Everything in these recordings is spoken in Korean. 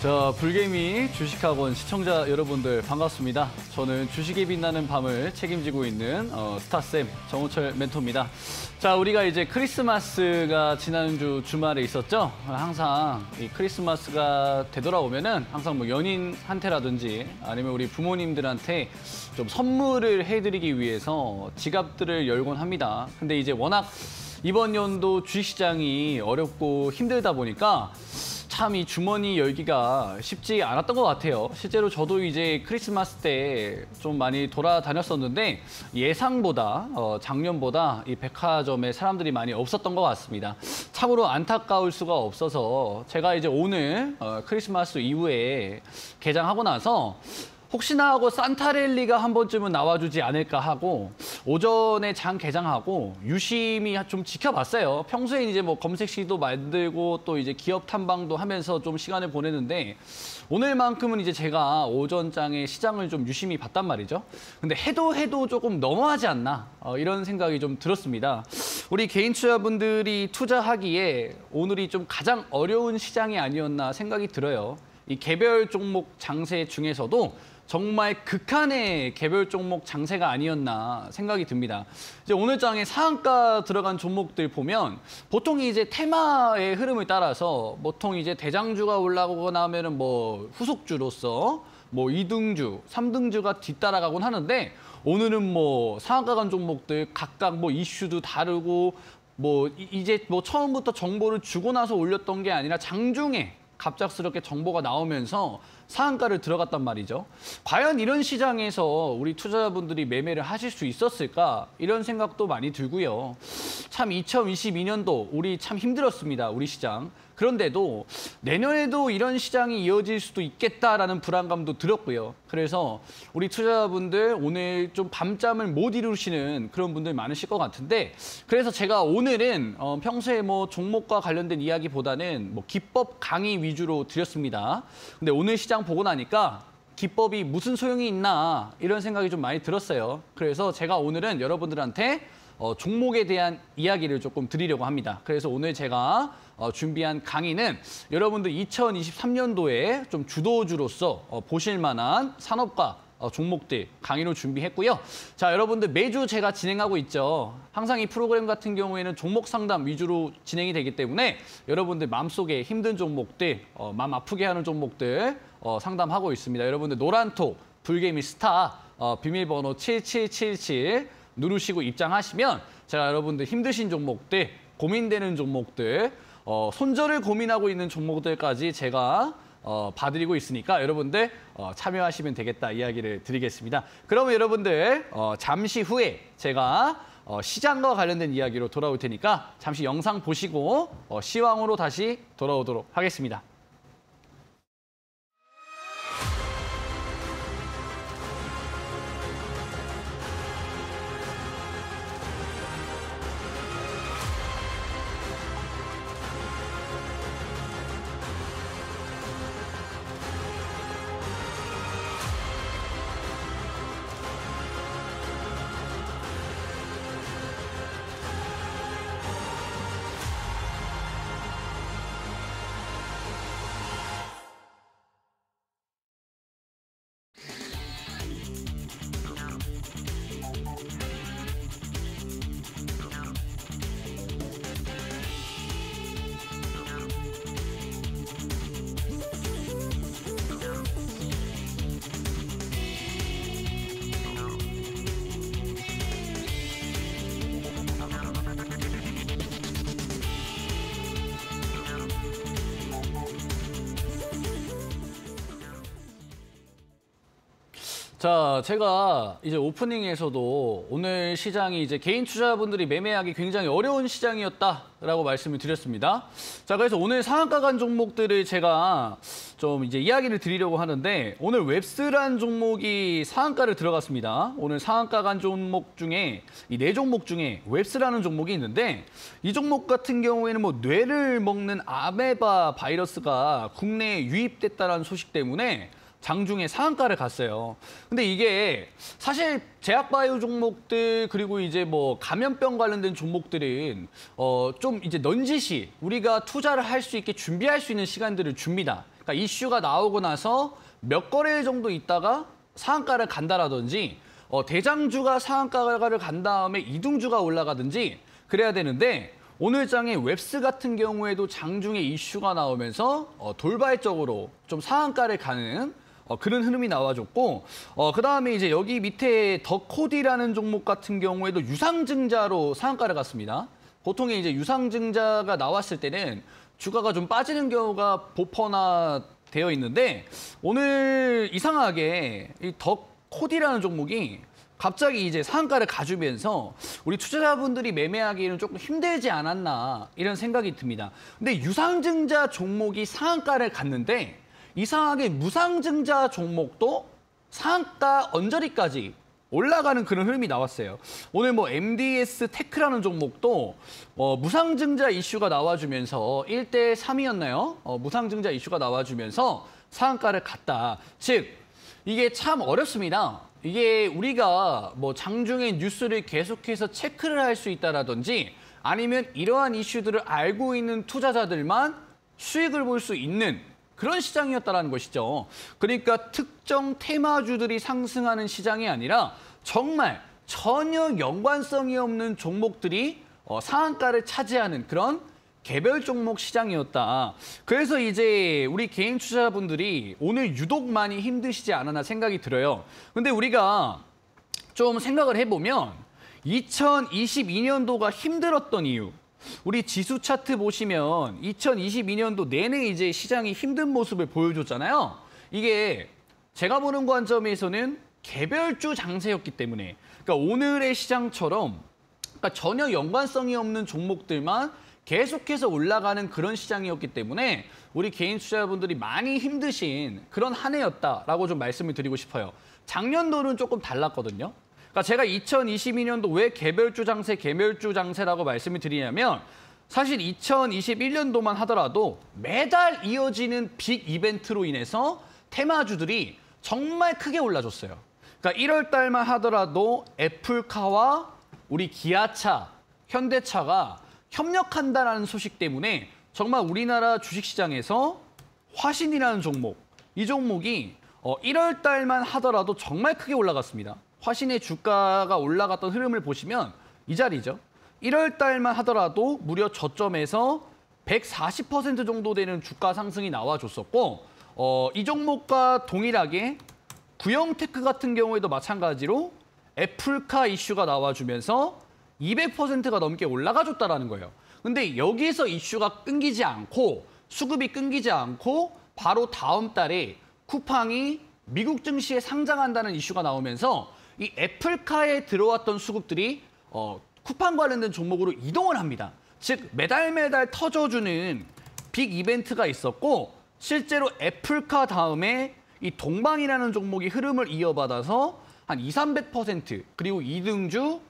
자, 불개미 주식학원 시청자 여러분들 반갑습니다. 저는 주식에 빛나는 밤을 책임지고 있는 스타쌤 정우철 멘토입니다. 자, 우리가 이제 크리스마스가 지난주 주말에 있었죠. 항상 이 크리스마스가 되돌아오면은 항상 뭐 연인한테라든지 아니면 우리 부모님들한테 좀 선물을 해드리기 위해서 지갑들을 열곤 합니다. 근데 이제 워낙 이번 연도 주식시장이 어렵고 힘들다 보니까 참 이 주머니 열기가 쉽지 않았던 것 같아요. 실제로 저도 이제 크리스마스 때 좀 많이 돌아다녔었는데 예상보다 작년보다 이 백화점에 사람들이 많이 없었던 것 같습니다. 참으로 안타까울 수가 없어서 제가 이제 오늘 크리스마스 이후에 개장하고 나서 혹시나 하고 산타랠리가 한 번쯤은 나와주지 않을까 하고 오전에 장 개장하고 유심히 좀 지켜봤어요. 평소에 이제 뭐 검색시도 만들고 또 이제 기업 탐방도 하면서 좀 시간을 보내는데 오늘만큼은 이제 제가 오전장에 시장을 좀 유심히 봤단 말이죠. 근데 해도 조금 너무하지 않나 이런 생각이 좀 들었습니다. 우리 개인 투자분들이 투자하기에 오늘이 좀 가장 어려운 시장이 아니었나 생각이 들어요. 이 개별 종목 장세 중에서도 정말 극한의 개별 종목 장세가 아니었나 생각이 듭니다. 이제 오늘 장에 상한가 들어간 종목들 보면 보통 이제 테마의 흐름을 따라서 보통 이제 대장주가 올라오거나 하면은 뭐 후속주로서 뭐 2등주, 3등주가 뒤따라가곤 하는데 오늘은 뭐 상한가 간 종목들 각각 뭐 이슈도 다르고 뭐 이제 뭐 처음부터 정보를 주고 나서 올렸던 게 아니라 장중에 갑작스럽게 정보가 나오면서 상한가를 들어갔단 말이죠. 과연 이런 시장에서 우리 투자자분들이 매매를 하실 수 있었을까? 이런 생각도 많이 들고요. 참 2022년도 우리 참 힘들었습니다. 우리 시장. 그런데도 내년에도 이런 시장이 이어질 수도 있겠다라는 불안감도 들었고요. 그래서 우리 투자자분들 오늘 좀 밤잠을 못 이루시는 그런 분들 많으실 것 같은데 그래서 제가 오늘은 평소에 뭐 종목과 관련된 이야기보다는 뭐 기법 강의 위주로 드렸습니다. 근데 오늘 시장 보고 나니까 기법이 무슨 소용이 있나 이런 생각이 좀 많이 들었어요. 그래서 제가 오늘은 여러분들한테 종목에 대한 이야기를 조금 드리려고 합니다. 그래서 오늘 제가 준비한 강의는 여러분들 2023년도에 좀 주도주로서 보실 만한 산업과 종목들 강의로 준비했고요. 자, 여러분들 매주 제가 진행하고 있죠. 항상 이 프로그램 같은 경우에는 종목 상담 위주로 진행이 되기 때문에 여러분들 마음속에 힘든 종목들, 마음 아프게 하는 종목들 상담하고 있습니다. 여러분들 노란톡, 불개미 스타, 비밀번호 7777 누르시고 입장하시면 제가 여러분들 힘드신 종목들, 고민되는 종목들, 손절을 고민하고 있는 종목들까지 제가 봐드리고 있으니까 여러분들 참여하시면 되겠다 이야기를 드리겠습니다. 그러면 여러분들 잠시 후에 제가 시장과 관련된 이야기로 돌아올 테니까 잠시 영상 보시고 시황으로 다시 돌아오도록 하겠습니다. 자, 제가 이제 오프닝에서도 오늘 시장이 이제 개인 투자자분들이 매매하기 굉장히 어려운 시장이었다라고 말씀을 드렸습니다. 자, 그래서 오늘 상한가 간 종목들을 제가 좀 이제 이야기를 드리려고 하는데 오늘 웹스란 종목이 상한가를 들어갔습니다. 오늘 상한가 간 종목 중에 이 4종목 중에 웹스라는 종목이 있는데 이 종목 같은 경우에는 뭐 뇌를 먹는 아메바 바이러스가 국내에 유입됐다는 소식 때문에 장중에 상한가를 갔어요. 근데 이게 사실 제약바이오 종목들 그리고 이제 뭐 감염병 관련된 종목들은 좀 이제 넌지시 우리가 투자를 할 수 있게 준비할 수 있는 시간들을 줍니다. 그러니까 그러니까 이슈가 나오고 나서 몇 거래 정도 있다가 상한가를 간다라든지 대장주가 상한가를 간 다음에 이등주가 올라가든지 그래야 되는데 오늘 장에 웹스 같은 경우에도 장중에 이슈가 나오면서 돌발적으로 좀 상한가를 가는 그런 흐름이 나와줬고 그다음에 이제 여기 밑에 더코디라는 종목 같은 경우에도 유상증자로 상한가를 갔습니다. 보통 이제 유상증자가 나왔을 때는 주가가 좀 빠지는 경우가 보퍼나 되어 있는데 오늘 이상하게 이 더코디라는 종목이 갑자기 이제 상한가를 가주면서 우리 투자자분들이 매매하기에는 조금 힘들지 않았나 이런 생각이 듭니다. 근데 유상증자 종목이 상한가를 갔는데 이상하게 무상증자 종목도 상한가 언저리까지 올라가는 그런 흐름이 나왔어요. 오늘 뭐 MDS 테크라는 종목도 무상증자 이슈가 나와주면서 1대 3이었나요? 무상증자 이슈가 나와주면서 상한가를 갔다. 즉 이게 참 어렵습니다. 이게 우리가 뭐 장중에 뉴스를 계속해서 체크를 할 수 있다라든지 아니면 이러한 이슈들을 알고 있는 투자자들만 수익을 볼 수 있는 그런 시장이었다는 것이죠. 그러니까 특정 테마주들이 상승하는 시장이 아니라 정말 전혀 연관성이 없는 종목들이 상한가를 차지하는 그런 개별 종목 시장이었다. 그래서 이제 우리 개인 투자자분들이 오늘 유독 많이 힘드시지 않았나 생각이 들어요. 근데 우리가 좀 생각을 해보면 2022년도가 힘들었던 이유, 우리 지수 차트 보시면 2022년도 내내 이제 시장이 힘든 모습을 보여줬잖아요. 이게 제가 보는 관점에서는 개별주 장세였기 때문에 그러니까 오늘의 시장처럼 그러니까 전혀 연관성이 없는 종목들만 계속해서 올라가는 그런 시장이었기 때문에 우리 개인 투자자분들이 많이 힘드신 그런 한 해였다라고 좀 말씀을 드리고 싶어요. 작년도는 조금 달랐거든요. 그러니까 제가 2022년도 왜 개별주 장세라고 말씀을 드리냐면 사실 2021년도만 하더라도 매달 이어지는 빅 이벤트로 인해서 테마주들이 정말 크게 올라줬어요. 그러니까 1월 달만 하더라도 애플카와 우리 기아차, 현대차가 협력한다라는 소식 때문에 정말 우리나라 주식시장에서 화신이라는 종목, 이 종목이 1월 달만 하더라도 정말 크게 올라갔습니다. 화신의 주가가 올라갔던 흐름을 보시면 이 자리죠. 1월 달만 하더라도 무려 저점에서 140% 정도 되는 주가 상승이 나와줬었고 이 종목과 동일하게 구형테크 같은 경우에도 마찬가지로 애플카 이슈가 나와주면서 200%가 넘게 올라가줬다라는 거예요. 근데 여기서 이슈가 끊기지 않고 수급이 끊기지 않고 바로 다음 달에 쿠팡이 미국 증시에 상장한다는 이슈가 나오면서 이 애플카에 들어왔던 수급들이 쿠팡 관련된 종목으로 이동을 합니다. 즉 매달 터져주는 빅 이벤트가 있었고 실제로 애플카 다음에 이 동방이라는 종목이 흐름을 이어받아서 한 200~300% 그리고 이등주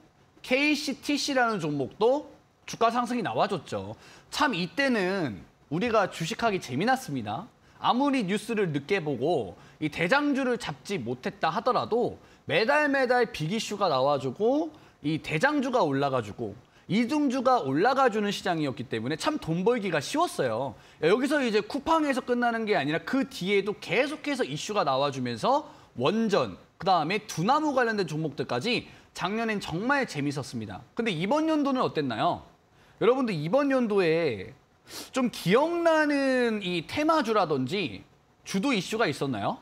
KCTC라는 종목도 주가 상승이 나와줬죠. 참 이때는 우리가 주식하기 재미났습니다. 아무리 뉴스를 늦게 보고 이 대장주를 잡지 못했다 하더라도 매달 빅 이슈가 나와주고 이 대장주가 올라가주고 이등주가 올라가주는 시장이었기 때문에 참 돈 벌기가 쉬웠어요. 여기서 이제 쿠팡에서 끝나는 게 아니라 그 뒤에도 계속해서 이슈가 나와주면서 원전, 그다음에 두나무 관련된 종목들까지 작년엔 정말 재밌었습니다. 근데 이번 연도는 어땠나요? 여러분들 이번 연도에 좀 기억나는 이 테마주라든지 주도 이슈가 있었나요?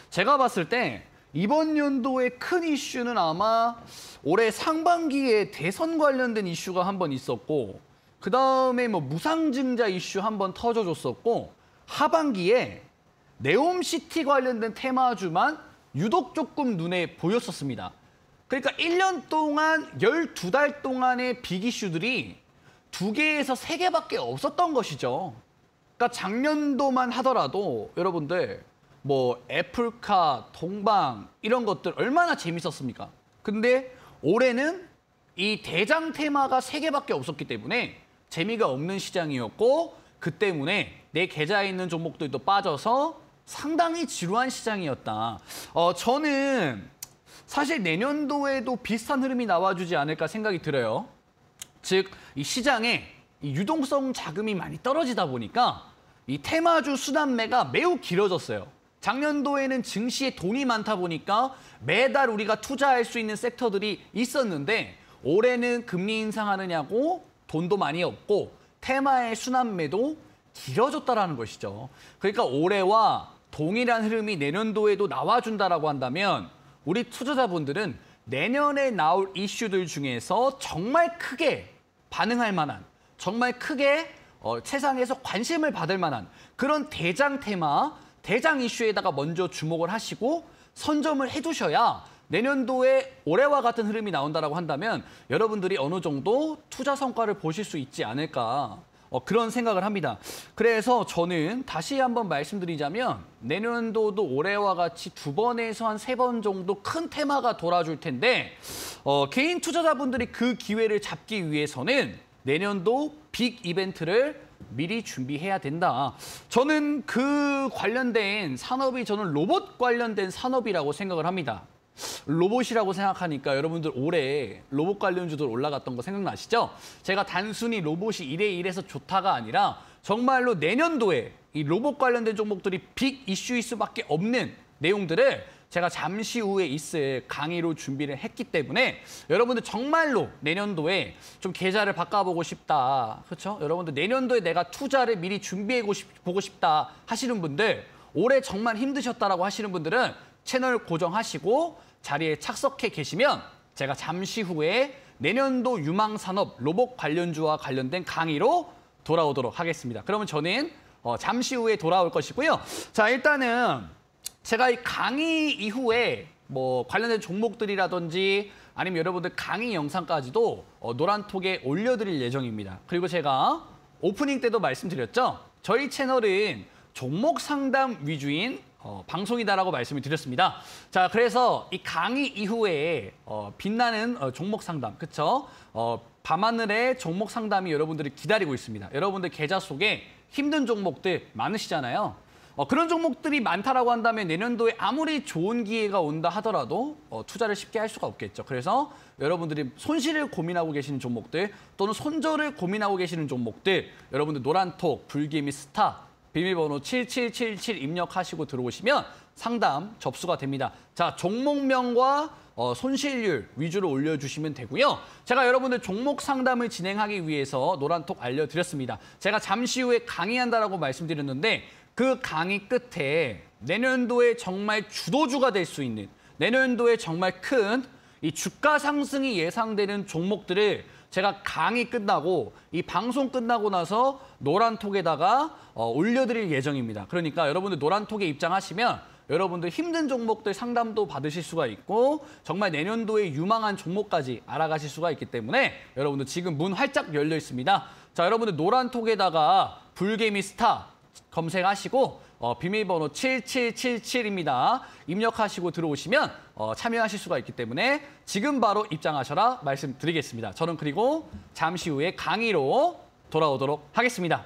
제가 봤을 때 이번 연도의 큰 이슈는 아마 올해 상반기에 대선 관련된 이슈가 한 번 있었고 그다음에 뭐 무상증자 이슈 한 번 터져줬었고 하반기에 네옴시티 관련된 테마주만 유독 조금 눈에 보였었습니다. 그러니까 1년 동안 12달 동안의 빅 이슈들이 2개에서 3개밖에 없었던 것이죠. 그러니까 작년도만 하더라도 여러분들 뭐 애플카, 동방 이런 것들 얼마나 재밌었습니까? 근데 올해는 이 대장 테마가 3개밖에 없었기 때문에 재미가 없는 시장이었고 그 때문에 내 계좌에 있는 종목들도 빠져서 상당히 지루한 시장이었다. 저는 사실 내년도에도 비슷한 흐름이 나와주지 않을까 생각이 들어요. 즉, 이 시장에 이 유동성 자금이 많이 떨어지다 보니까 이 테마주 순환매가 매우 길어졌어요. 작년도에는 증시에 돈이 많다 보니까 매달 우리가 투자할 수 있는 섹터들이 있었는데 올해는 금리 인상하느냐고 돈도 많이 없고 테마의 순환매도 길어졌다라는 것이죠. 그러니까 올해와 동일한 흐름이 내년도에도 나와준다라고 한다면 우리 투자자분들은 내년에 나올 이슈들 중에서 정말 크게 반응할 만한, 정말 크게 세상에서 관심을 받을 만한 그런 대장 테마, 대장 이슈에다가 먼저 주목을 하시고 선점을 해두셔야 내년도에 올해와 같은 흐름이 나온다라고 한다면 여러분들이 어느 정도 투자 성과를 보실 수 있지 않을까 그런 생각을 합니다. 그래서 저는 다시 한번 말씀드리자면 내년도도 올해와 같이 2번에서 한 3번 정도 큰 테마가 돌아줄 텐데 개인 투자자분들이 그 기회를 잡기 위해서는 내년도 빅 이벤트를 미리 준비해야 된다. 저는 그 관련된 산업이 저는 로봇 관련된 산업이라고 생각을 합니다. 로봇이라고 생각하니까 여러분들 올해 로봇 관련주들 올라갔던 거 생각나시죠? 제가 단순히 로봇이 1에 1에서 좋다가 아니라 정말로 내년도에 이 로봇 관련된 종목들이 빅 이슈일 수밖에 없는 내용들을 제가 잠시 후에 있을 강의로 준비를 했기 때문에 여러분들 정말로 내년도에 좀 계좌를 바꿔보고 싶다. 그렇죠? 여러분들 내년도에 내가 투자를 미리 준비해보고 싶다 하시는 분들 올해 정말 힘드셨다라고 하시는 분들은 채널 고정하시고 자리에 착석해 계시면 제가 잠시 후에 내년도 유망산업 로봇 관련주와 관련된 강의로 돌아오도록 하겠습니다. 그러면 저는 잠시 후에 돌아올 것이고요. 자, 일단은 제가 이 강의 이후에 뭐 관련된 종목들이라든지 아니면 여러분들 강의 영상까지도 노란톡에 올려드릴 예정입니다. 그리고 제가 오프닝 때도 말씀드렸죠. 저희 채널은 종목 상담 위주인 방송이다라고 말씀을 드렸습니다. 자, 그래서 이 강의 이후에 빛나는 종목 상담, 그쵸? 밤하늘의 종목 상담이 여러분들을 기다리고 있습니다. 여러분들 계좌 속에 힘든 종목들 많으시잖아요. 그런 종목들이 많다라고 한다면 내년도에 아무리 좋은 기회가 온다 하더라도 투자를 쉽게 할 수가 없겠죠. 그래서 여러분들이 손실을 고민하고 계시는 종목들 또는 손절을 고민하고 계시는 종목들 여러분들 노란톡, 불개미, 스타 비밀번호 7777 입력하시고 들어오시면 상담 접수가 됩니다. 자, 종목명과 손실률 위주로 올려주시면 되고요. 제가 여러분들 종목 상담을 진행하기 위해서 노란톡 알려드렸습니다. 제가 잠시 후에 강의한다라고 말씀드렸는데 그 강의 끝에 내년도에 정말 주도주가 될 수 있는 내년도에 정말 큰 이 주가 상승이 예상되는 종목들을 제가 강의 끝나고 이 방송 끝나고 나서 노란톡에다가 올려드릴 예정입니다. 그러니까 여러분들 노란톡에 입장하시면 여러분들 힘든 종목들 상담도 받으실 수가 있고 정말 내년도에 유망한 종목까지 알아가실 수가 있기 때문에 여러분들 지금 문 활짝 열려 있습니다. 자, 여러분들 노란톡에다가 불개미 스타 검색하시고 비밀번호 7777입니다. 입력하시고 들어오시면 참여하실 수가 있기 때문에 지금 바로 입장하셔라 말씀드리겠습니다. 저는 그리고 잠시 후에 강의로 돌아오도록 하겠습니다.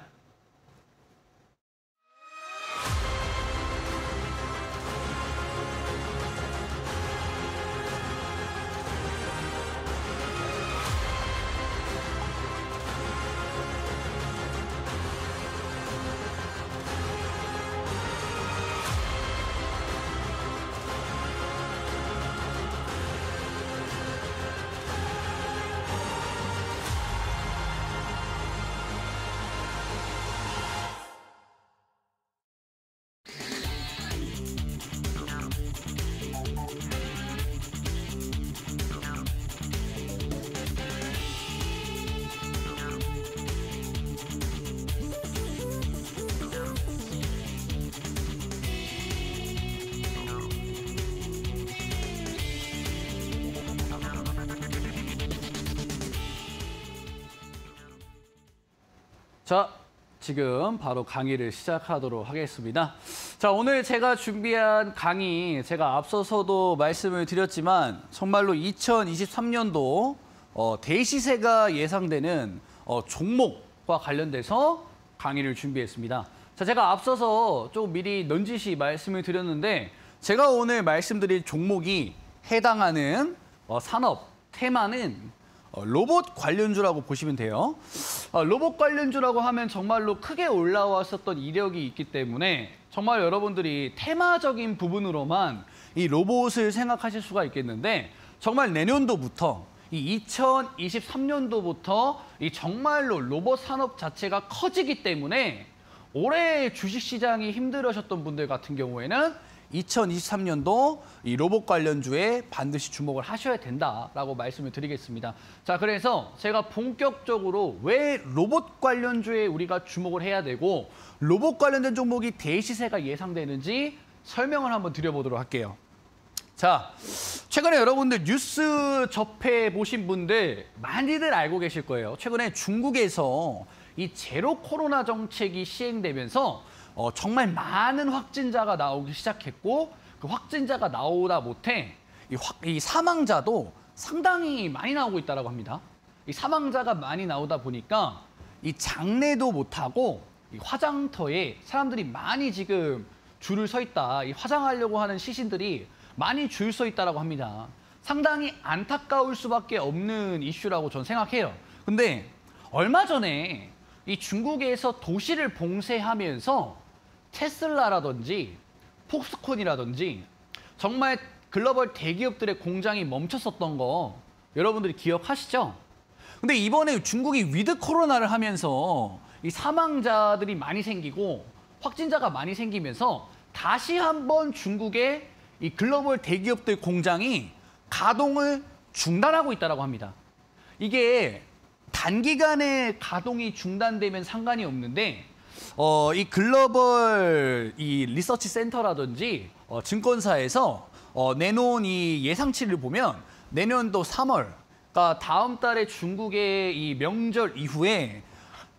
자, 지금 바로 강의를 시작하도록 하겠습니다. 자, 오늘 제가 준비한 강의, 제가 앞서서도 말씀을 드렸지만 정말로 2023년도 대시세가 예상되는 종목과 관련돼서 강의를 준비했습니다. 자, 제가 앞서서 좀 미리 넌지시 말씀을 드렸는데 제가 오늘 말씀드릴 종목이 해당하는 산업 테마는 로봇 관련주라고 보시면 돼요. 로봇 관련주라고 하면 정말로 크게 올라왔었던 이력이 있기 때문에 정말 여러분들이 테마적인 부분으로만 이 로봇을 생각하실 수가 있겠는데 정말 내년도부터 이 2023년도부터 이 정말로 로봇 산업 자체가 커지기 때문에 올해 주식시장이 힘들으셨던 분들 같은 경우에는 2023년도 이 로봇 관련주에 반드시 주목을 하셔야 된다라고 말씀을 드리겠습니다. 자, 그래서 제가 본격적으로 왜 로봇 관련주에 우리가 주목을 해야 되고 로봇 관련된 종목이 대시세가 예상되는지 설명을 한번 드려보도록 할게요. 자, 최근에 여러분들 뉴스 접해 보신 분들 많이들 알고 계실 거예요. 최근에 중국에서 이 제로 코로나 정책이 시행되면서 정말 많은 확진자가 나오기 시작했고 그 확진자가 나오다 못해 이 사망자도 상당히 많이 나오고 있다고 합니다. 이 사망자가 많이 나오다 보니까 이 장례도 못하고 이 화장터에 사람들이 많이 지금 줄을 서 있다. 이 화장하려고 하는 시신들이 많이 줄 서 있다고 합니다. 상당히 안타까울 수밖에 없는 이슈라고 저는 생각해요. 근데 얼마 전에 이 중국에서 도시를 봉쇄하면서 테슬라라든지 폭스콘이라든지 정말 글로벌 대기업들의 공장이 멈췄었던 거 여러분들이 기억하시죠? 근데 이번에 중국이 위드 코로나를 하면서 이 사망자들이 많이 생기고 확진자가 많이 생기면서 다시 한번 중국의 이 글로벌 대기업들 공장이 가동을 중단하고 있다고 합니다. 이게 단기간에 가동이 중단되면 상관이 없는데 이 글로벌 이 리서치 센터라든지 증권사에서 내놓은 이 예상치를 보면 내년도 3월, 그러니까 다음 달에 중국의 이 명절 이후에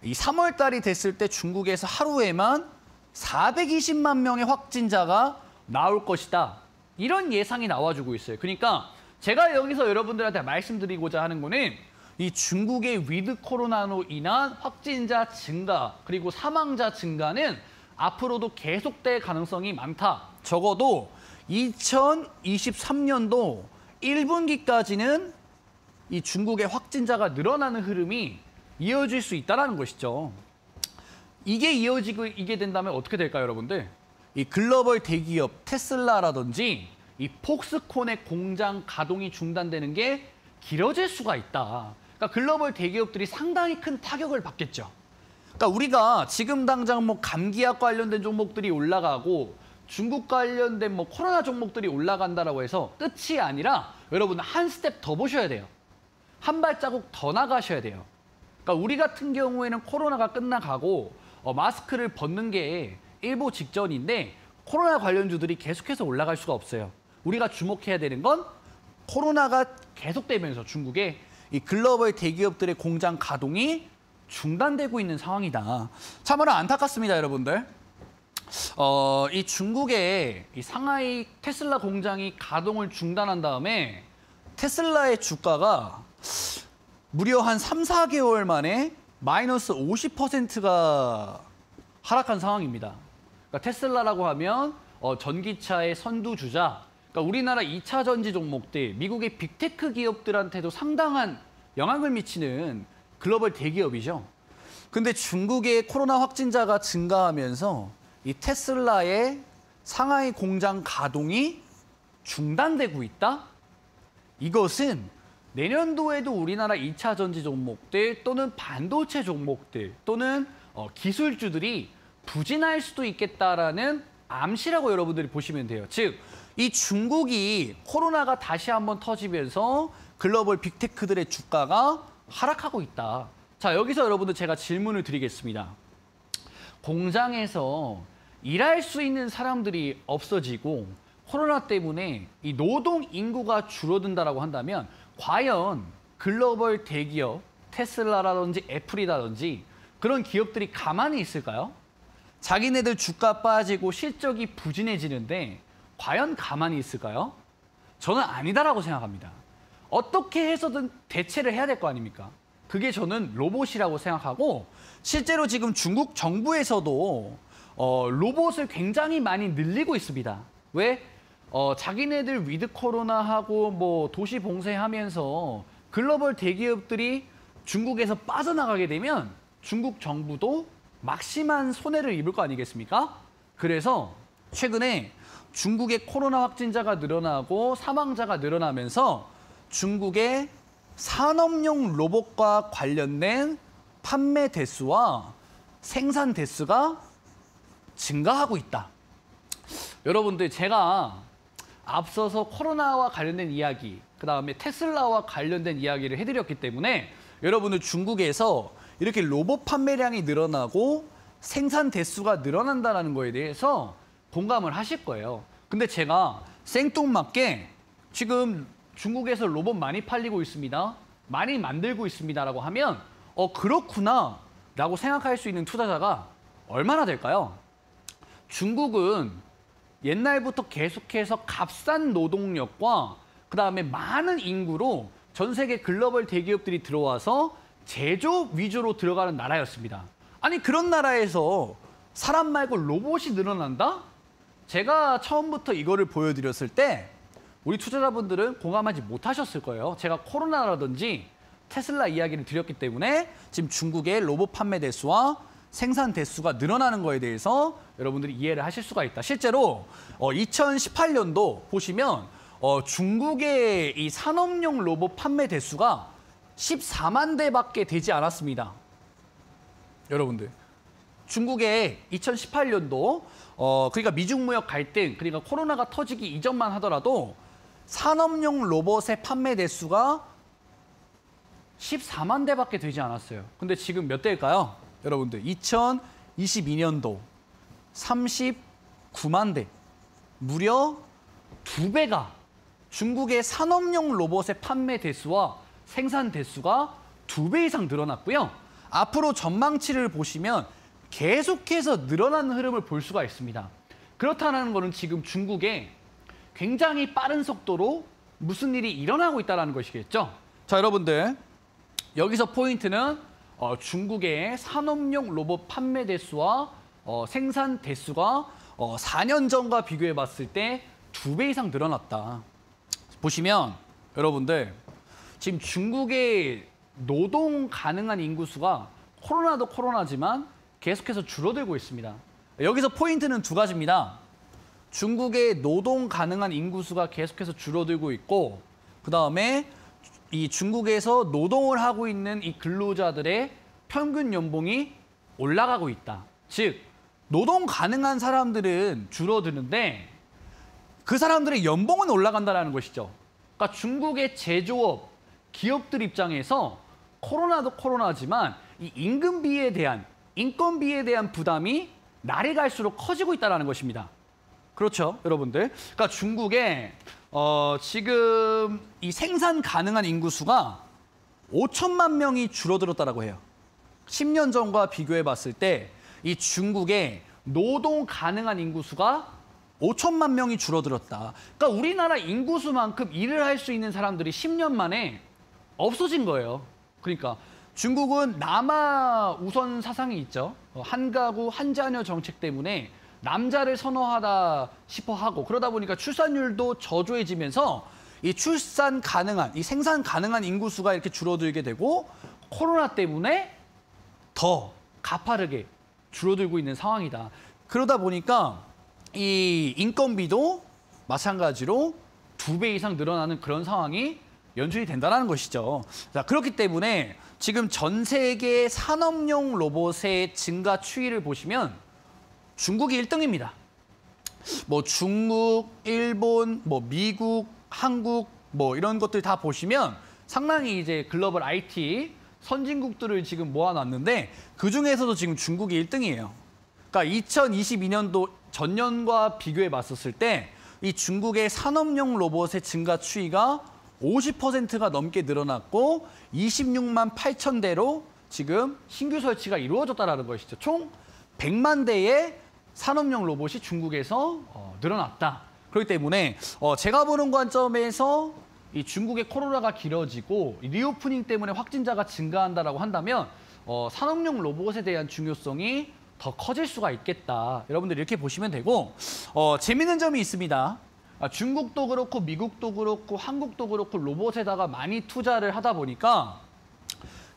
이 3월 달이 됐을 때 중국에서 하루에만 420만 명의 확진자가 나올 것이다. 이런 예상이 나와주고 있어요. 그러니까 제가 여기서 여러분들한테 말씀드리고자 하는 거는 이 중국의 위드 코로나로 인한 확진자 증가 그리고 사망자 증가는 앞으로도 계속될 가능성이 많다. 적어도 2023년도 1분기까지는 이 중국의 확진자가 늘어나는 흐름이 이어질 수 있다는 것이죠. 이게 이어지게 된다면 어떻게 될까요, 여러분들? 이 글로벌 대기업 테슬라라든지 이 폭스콘의 공장 가동이 중단되는 게 길어질 수가 있다. 그러니까 글로벌 대기업들이 상당히 큰 타격을 받겠죠. 그러니까 우리가 지금 당장 뭐 감기약 관련된 종목들이 올라가고 중국 관련된 뭐 코로나 종목들이 올라간다라고 해서 끝이 아니라 여러분 한 스텝 더 보셔야 돼요. 한 발자국 더 나가셔야 돼요. 그러니까 우리 같은 경우에는 코로나가 끝나가고 마스크를 벗는 게 일보 직전인데 코로나 관련주들이 계속해서 올라갈 수가 없어요. 우리가 주목해야 되는 건 코로나가 계속되면서 중국의 이 글로벌 대기업들의 공장 가동이 중단되고 있는 상황이다. 참으로 안타깝습니다, 여러분들. 이 중국의 이 상하이 테슬라 공장이 가동을 중단한 다음에 테슬라의 주가가 무려 한 3, 4개월 만에 마이너스 50%가 하락한 상황입니다. 그러니까 테슬라라고 하면 전기차의 선두주자, 그러니까 우리나라 2차 전지 종목들, 미국의 빅테크 기업들한테도 상당한 영향을 미치는 글로벌 대기업이죠. 근데 중국의 코로나 확진자가 증가하면서 이 테슬라의 상하이 공장 가동이 중단되고 있다? 이것은 내년도에도 우리나라 2차 전지 종목들 또는 반도체 종목들 또는 기술주들이 부진할 수도 있겠다라는 암시라고 여러분들이 보시면 돼요. 즉, 이 중국이 코로나가 다시 한번 터지면서 글로벌 빅테크들의 주가가 하락하고 있다. 자, 여기서 여러분들 제가 질문을 드리겠습니다. 공장에서 일할 수 있는 사람들이 없어지고 코로나 때문에 이 노동 인구가 줄어든다라고 한다면 과연 글로벌 대기업, 테슬라라든지 애플이라든지 그런 기업들이 가만히 있을까요? 자기네들 주가 빠지고 실적이 부진해지는데 과연 가만히 있을까요? 저는 아니다라고 생각합니다. 어떻게 해서든 대체를 해야 될 거 아닙니까? 그게 저는 로봇이라고 생각하고 실제로 지금 중국 정부에서도 로봇을 굉장히 많이 늘리고 있습니다. 왜? 자기네들 위드 코로나하고 뭐 도시 봉쇄하면서 글로벌 대기업들이 중국에서 빠져나가게 되면 중국 정부도 막심한 손해를 입을 거 아니겠습니까? 그래서 최근에 중국의 코로나 확진자가 늘어나고 사망자가 늘어나면서 중국의 산업용 로봇과 관련된 판매 대수와 생산 대수가 증가하고 있다. 여러분들, 제가 앞서서 코로나와 관련된 이야기, 그다음에 테슬라와 관련된 이야기를 해드렸기 때문에 여러분들 중국에서 이렇게 로봇 판매량이 늘어나고 생산 대수가 늘어난다는 거에 대해서 공감을 하실 거예요. 근데 제가 생뚱맞게 지금 중국에서 로봇 많이 팔리고 있습니다, 많이 만들고 있습니다라고 하면 그렇구나 라고 생각할 수 있는 투자자가 얼마나 될까요? 중국은 옛날부터 계속해서 값싼 노동력과 그다음에 많은 인구로 전 세계 글로벌 대기업들이 들어와서 제조업 위주로 들어가는 나라였습니다. 아니, 그런 나라에서 사람 말고 로봇이 늘어난다? 제가 처음부터 이거를 보여드렸을 때 우리 투자자분들은 공감하지 못하셨을 거예요. 제가 코로나라든지 테슬라 이야기를 드렸기 때문에 지금 중국의 로봇 판매 대수와 생산 대수가 늘어나는 거에 대해서 여러분들이 이해를 하실 수가 있다. 실제로 2018년도 보시면 중국의 이 산업용 로봇 판매 대수가 14만 대밖에 되지 않았습니다. 여러분들, 중국의 2018년도 그러니까 미중 무역 갈등, 그러니까 코로나가 터지기 이전만 하더라도 산업용 로봇의 판매 대수가 14만 대밖에 되지 않았어요. 근데 지금 몇 대일까요? 여러분들, 2022년도 39만 대. 무려 2배가 중국의 산업용 로봇의 판매 대수와 생산 대수가 2배 이상 늘어났고요. 앞으로 전망치를 보시면 계속해서 늘어나는 흐름을 볼 수가 있습니다. 그렇다는 것은 지금 중국에 굉장히 빠른 속도로 무슨 일이 일어나고 있다는 것이겠죠. 자, 여러분들, 여기서 포인트는 중국의 산업용 로봇 판매 대수와 생산 대수가 4년 전과 비교해 봤을 때 2배 이상 늘어났다. 보시면 여러분들, 지금 중국의 노동 가능한 인구수가 코로나도 코로나지만 계속해서 줄어들고 있습니다. 여기서 포인트는 2가지입니다. 중국의 노동 가능한 인구수가 계속해서 줄어들고 있고, 그다음에 이 중국에서 노동을 하고 있는 이 근로자들의 평균 연봉이 올라가고 있다. 즉, 노동 가능한 사람들은 줄어드는데 그 사람들의 연봉은 올라간다는 것이죠. 그러니까 중국의 제조업, 기업들 입장에서 코로나도 코로나지만 이 임금비에 대한, 인건비에 대한 부담이 날이 갈수록 커지고 있다는 것입니다. 그렇죠, 여러분들. 그러니까 중국에 지금 이 생산 가능한 인구수가 5천만 명이 줄어들었다고 해요. 10년 전과 비교해 봤을 때 이 중국의 노동 가능한 인구수가 5천만 명이 줄어들었다. 그러니까 우리나라 인구수만큼 일을 할 수 있는 사람들이 10년 만에 없어진 거예요. 그러니까 중국은 남아 우선 사상이 있죠. 한 가구 한 자녀 정책 때문에 남자를 선호하다 싶어 하고, 그러다 보니까 출산율도 저조해지면서 이 출산 가능한, 이 생산 가능한 인구수가 이렇게 줄어들게 되고, 코로나 때문에 더 가파르게 줄어들고 있는 상황이다. 그러다 보니까 이 인건비도 마찬가지로 2배 이상 늘어나는 그런 상황이 연출이 된다는 것이죠. 자, 그렇기 때문에 지금 전 세계 산업용 로봇의 증가 추이를 보시면 중국이 1등입니다. 뭐 중국, 일본, 뭐 미국, 한국 뭐 이런 것들 다 보시면 상당히 이제 글로벌 IT 선진국들을 지금 모아놨는데 그중에서도 지금 중국이 1등이에요. 그러니까 2022년도 전년과 비교해 봤었을 때 이 중국의 산업용 로봇의 증가 추이가 50%가 넘게 늘어났고 26만 8천 대로 지금 신규 설치가 이루어졌다는 것이죠. 총 100만 대의 산업용 로봇이 중국에서 늘어났다. 그렇기 때문에 제가 보는 관점에서 이 중국의 코로나가 길어지고 리오프닝 때문에 확진자가 증가한다라고 한다면 산업용 로봇에 대한 중요성이 더 커질 수가 있겠다. 여러분들 이렇게 보시면 되고, 재밌는 점이 있습니다. 중국도 그렇고 미국도 그렇고 한국도 그렇고 로봇에다가 많이 투자를 하다 보니까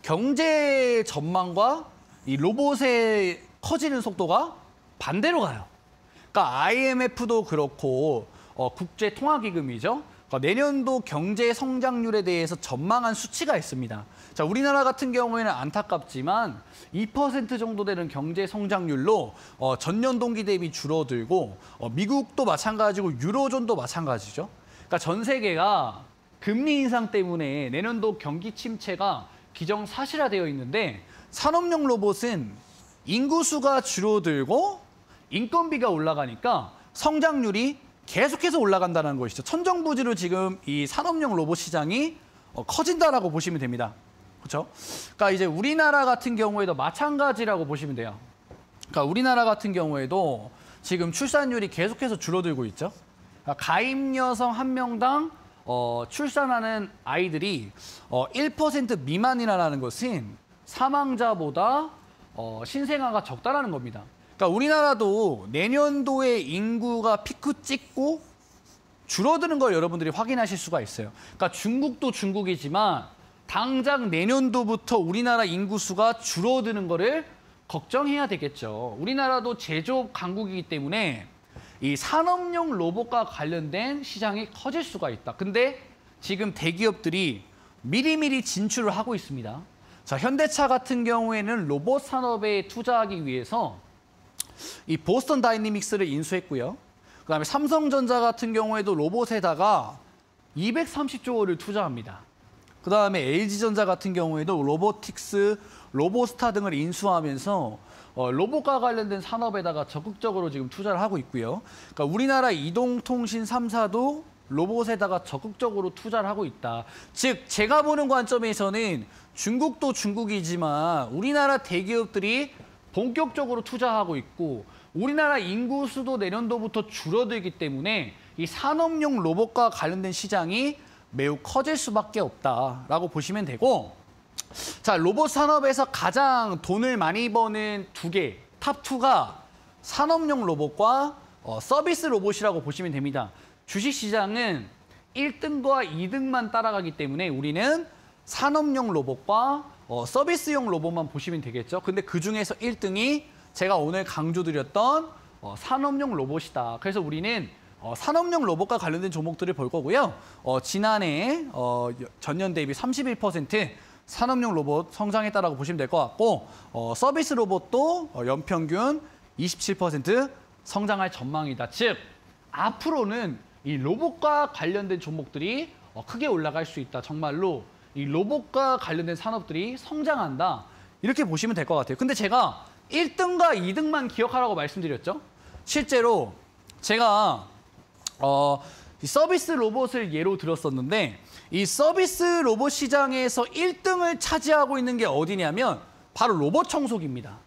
경제 전망과 이 로봇의 커지는 속도가 반대로 가요. 그러니까 IMF도 그렇고 국제통화기금이죠. 그러니까 내년도 경제 성장률에 대해서 전망한 수치가 있습니다. 자, 우리나라 같은 경우에는 안타깝지만 2% 정도 되는 경제 성장률로 전년 동기 대비 줄어들고 미국도 마찬가지고 유로존도 마찬가지죠. 그러니까 전 세계가 금리 인상 때문에 내년도 경기 침체가 기정사실화되어 있는데 산업용 로봇은 인구수가 줄어들고 인건비가 올라가니까 성장률이 계속해서 올라간다는 것이죠. 천정부지로 지금 이 산업용 로봇 시장이 커진다라고 보시면 됩니다. 그렇죠? 그러니까 이제 우리나라 같은 경우에도 마찬가지라고 보시면 돼요. 그러니까 우리나라 같은 경우에도 지금 출산율이 계속해서 줄어들고 있죠. 그러니까 가임 여성 한 명당 출산하는 아이들이 1% 미만이라는 것은 사망자보다 신생아가 적다라는 겁니다. 그러니까 우리나라도 내년도에 인구가 피크 찍고 줄어드는 걸 여러분들이 확인하실 수가 있어요. 그러니까 중국도 중국이지만 당장 내년도부터 우리나라 인구수가 줄어드는 거를 걱정해야 되겠죠. 우리나라도 제조업 강국이기 때문에 이 산업용 로봇과 관련된 시장이 커질 수가 있다. 근데 지금 대기업들이 미리미리 진출을 하고 있습니다. 자, 현대차 같은 경우에는 로봇 산업에 투자하기 위해서 이 보스턴 다이내믹스를 인수했고요. 그다음에 삼성전자 같은 경우에도 로봇에다가 230조 원을 투자합니다. 그다음에 LG전자 같은 경우에도 로보틱스, 로보스타 등을 인수하면서 로봇과 관련된 산업에다가 적극적으로 지금 투자를 하고 있고요. 그러니까 우리나라 이동통신 3사도 로봇에다가 적극적으로 투자를 하고 있다. 즉 제가 보는 관점에서는 중국도 중국이지만 우리나라 대기업들이 본격적으로 투자하고 있고 우리나라 인구 수도 내년도부터 줄어들기 때문에 이 산업용 로봇과 관련된 시장이 매우 커질 수밖에 없다라고 보시면 되고, 자, 로봇 산업에서 가장 돈을 많이 버는 두 개, 탑2가 산업용 로봇과 서비스 로봇이라고 보시면 됩니다. 주식시장은 1등과 2등만 따라가기 때문에 우리는 산업용 로봇과 서비스용 로봇만 보시면 되겠죠. 근데 그중에서 1등이 제가 오늘 강조드렸던 산업용 로봇이다. 그래서 우리는 산업용 로봇과 관련된 종목들을 볼 거고요. 지난해 전년 대비 31% 산업용 로봇 성장했다라고 보시면 될 것 같고 서비스 로봇도 연평균 27% 성장할 전망이다. 즉 앞으로는 이 로봇과 관련된 종목들이 크게 올라갈 수 있다. 정말로 이 로봇과 관련된 산업들이 성장한다. 이렇게 보시면 될 것 같아요. 근데 제가 1등과 2등만 기억하라고 말씀드렸죠. 실제로 제가 이 서비스 로봇을 예로 들었었는데 이 서비스 로봇 시장에서 1등을 차지하고 있는 게 어디냐면 바로 로봇 청소기입니다.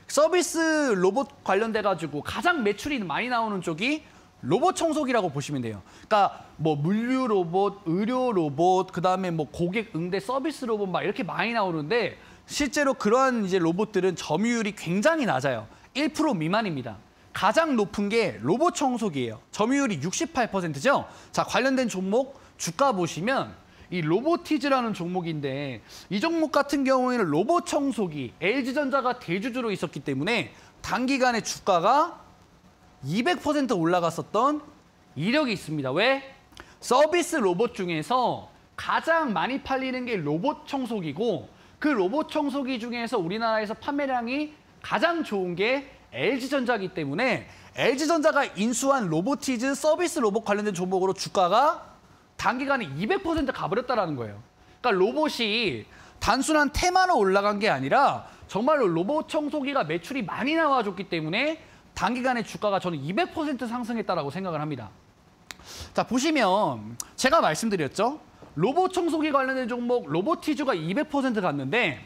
서비스 로봇 관련돼가지고 가장 매출이 많이 나오는 쪽이 로봇 청소기라고 보시면 돼요. 그러니까 뭐 물류 로봇, 의료 로봇, 그다음에 뭐 고객 응대 서비스 로봇 막 이렇게 많이 나오는데 실제로 그러한 이제 로봇들은 점유율이 굉장히 낮아요. 1% 미만입니다. 가장 높은 게 로봇 청소기예요. 점유율이 68%죠. 자, 관련된 종목 주가 보시면 이 로보티즈라는 종목인데 이 종목 같은 경우에는 로봇 청소기, LG전자가 대주주로 있었기 때문에 단기간에 주가가 200% 올라갔었던 이력이 있습니다. 왜? 서비스 로봇 중에서 가장 많이 팔리는 게 로봇 청소기고 그 로봇 청소기 중에서 우리나라에서 판매량이 가장 좋은 게 LG전자이기 때문에 LG전자가 인수한 로보티즈 서비스 로봇 관련된 종목으로 주가가 단기간에 200% 가버렸다는 거예요. 그러니까 로봇이 단순한 테마로 올라간 게 아니라 정말로 로봇 청소기가 매출이 많이 나와줬기 때문에 단기간에 주가가 저는 200% 상승했다라고 생각을 합니다. 자, 보시면 제가 말씀드렸죠. 로봇 청소기 관련된 종목 로보티즈가 200% 갔는데